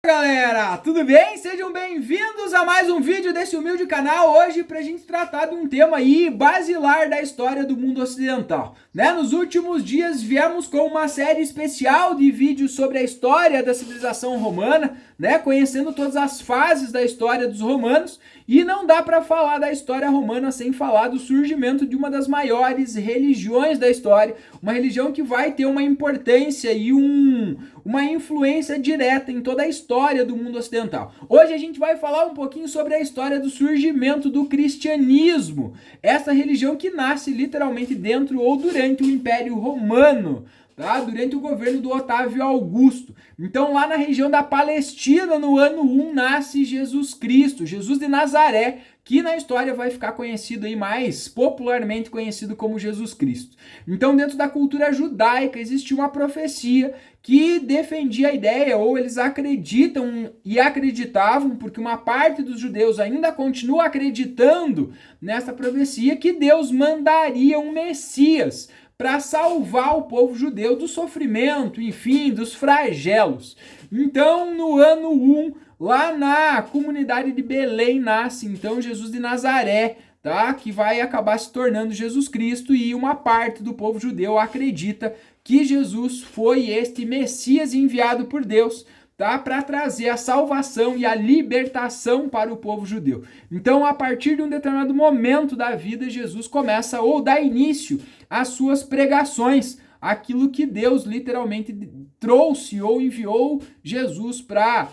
Galera, tudo bem? Sejam bem-vindos a mais um vídeo desse humilde canal. Hoje pra gente tratar de um tema aí basilar da história do mundo ocidental, né? Nos últimos dias viemos com uma série especial de vídeos sobre a história da civilização romana, né? Conhecendo todas as fases da história dos romanos, e não dá para falar da história romana sem falar do surgimento de uma das maiores religiões da história, uma religião que vai ter uma importância e uma influência direta em toda a história do mundo ocidental. Hoje a gente vai falar um pouquinho sobre a história do surgimento do cristianismo, essa religião que nasce literalmente dentro ou durante o Império Romano, tá? Durante o governo do Otávio Augusto. Então, lá na região da Palestina, no ano 1, nasce Jesus Cristo, Jesus de Nazaré, que na história vai ficar conhecido aí, mais popularmente conhecido como Jesus Cristo. Então, dentro da cultura judaica, existia uma profecia que defendia a ideia, ou eles acreditam e acreditavam, porque uma parte dos judeus ainda continua acreditando nessa profecia, que Deus mandaria um Messias para salvar o povo judeu do sofrimento, enfim, dos flagelos. Então, no ano 1, lá na comunidade de Belém, nasce então Jesus de Nazaré, tá? Que vai acabar se tornando Jesus Cristo, e uma parte do povo judeu acredita que Jesus foi este Messias enviado por Deus, tá? Para trazer a salvação e a libertação para o povo judeu. Então, a partir de um determinado momento da vida, Jesus começa ou dá início às suas pregações, aquilo que Deus literalmente trouxe ou enviou Jesus para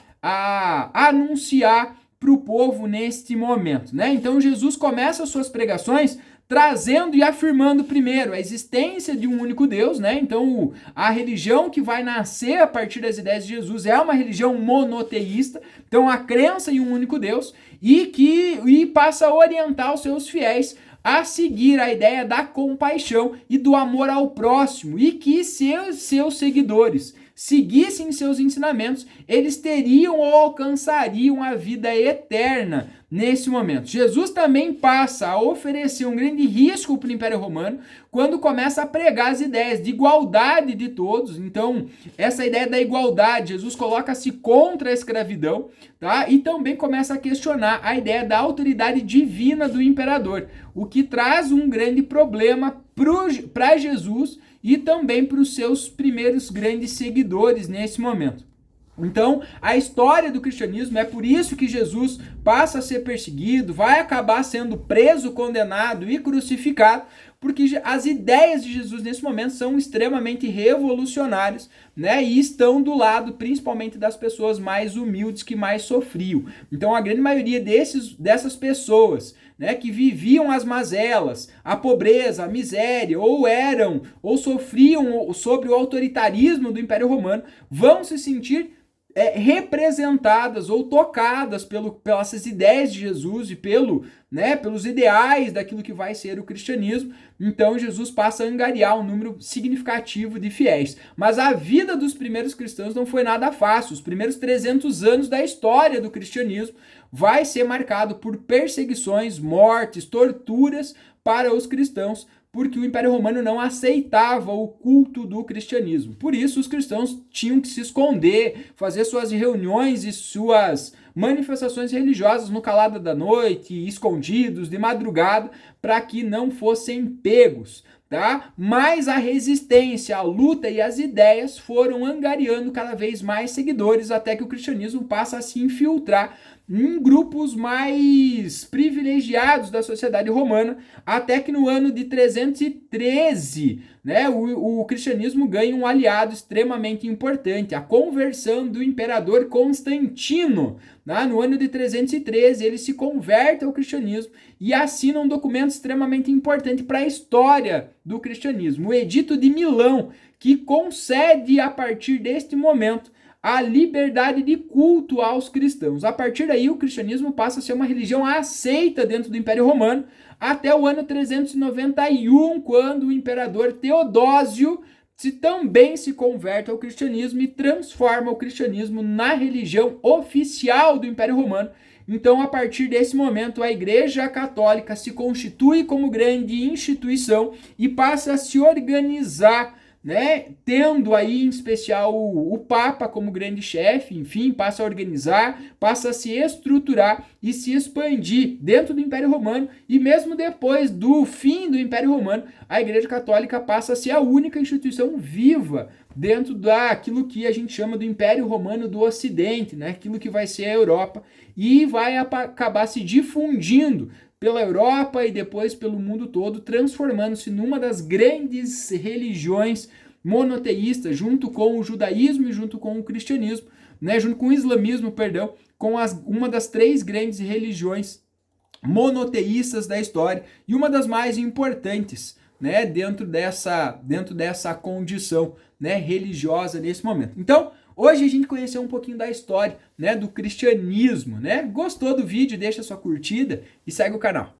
anunciar para o povo neste momento, né? Então, Jesus começa as suas pregações trazendo e afirmando primeiro a existência de um único Deus, né? Então, a religião que vai nascer a partir das ideias de Jesus é uma religião monoteísta, então a crença em um único Deus, e passa a orientar os seus fiéis a seguir a ideia da compaixão e do amor ao próximo, e que seus seguidores seguissem seus ensinamentos, eles teriam ou alcançariam a vida eterna nesse momento. Jesus também passa a oferecer um grande risco para o Império Romano quando começa a pregar as ideias de igualdade de todos. Então, essa ideia da igualdade, Jesus coloca-se contra a escravidão, tá? E também começa a questionar a ideia da autoridade divina do imperador, o que traz um grande problema para Jesus e também para os seus primeiros grandes seguidores nesse momento. Então, a história do cristianismo, é por isso que Jesus passa a ser perseguido, vai acabar sendo preso, condenado e crucificado, porque as ideias de Jesus nesse momento são extremamente revolucionárias, né? E estão do lado principalmente das pessoas mais humildes que mais sofriam. Então, a grande maioria dessas pessoas, né, que viviam as mazelas, a pobreza, a miséria, ou sofriam sob o autoritarismo do Império Romano, vão se sentir representadas ou tocadas pelas ideias de Jesus e pelos ideais daquilo que vai ser o cristianismo. Então, Jesus passa a angariar um número significativo de fiéis. Mas a vida dos primeiros cristãos não foi nada fácil. Os primeiros 300 anos da história do cristianismo vai ser marcado por perseguições, mortes, torturas para os cristãos, porque o Império Romano não aceitava o culto do cristianismo. Por isso, os cristãos tinham que se esconder, fazer suas reuniões e suas manifestações religiosas no calado da noite, escondidos, de madrugada, para que não fossem pegos, tá? Mas a resistência, a luta e as ideias foram angariando cada vez mais seguidores, até que o cristianismo passa a se infiltrar em grupos mais privilegiados da sociedade romana, até que no ano de 313, né, o cristianismo ganha um aliado extremamente importante, a conversão do imperador Constantino. Né? No ano de 313, ele se converte ao cristianismo e assina um documento extremamente importante para a história do cristianismo, o Edito de Milão, que concede, a partir deste momento, a liberdade de culto aos cristãos. A partir daí, o cristianismo passa a ser uma religião aceita dentro do Império Romano, até o ano 391, quando o imperador Teodósio também se converte ao cristianismo e transforma o cristianismo na religião oficial do Império Romano. Então, a partir desse momento, a Igreja Católica se constitui como grande instituição e passa a se organizar né, tendo aí em especial o Papa como grande chefe, enfim, passa a organizar, passa a se estruturar e se expandir dentro do Império Romano, e mesmo depois do fim do Império Romano, a Igreja Católica passa a ser a única instituição viva dentro daquilo que a gente chama do Império Romano do Ocidente, né, aquilo que vai ser a Europa, e vai acabar se difundindo pela Europa e depois pelo mundo todo, transformando-se numa das grandes religiões monoteístas, junto com o judaísmo e junto com o cristianismo, né, junto com o islamismo, perdão, com uma das três grandes religiões monoteístas da história e uma das mais importantes, né, dentro dessa condição, né, religiosa nesse momento. Então, hoje a gente conheceu um pouquinho da história, né, do cristianismo, né? Gostou do vídeo? Deixa sua curtida e segue o canal.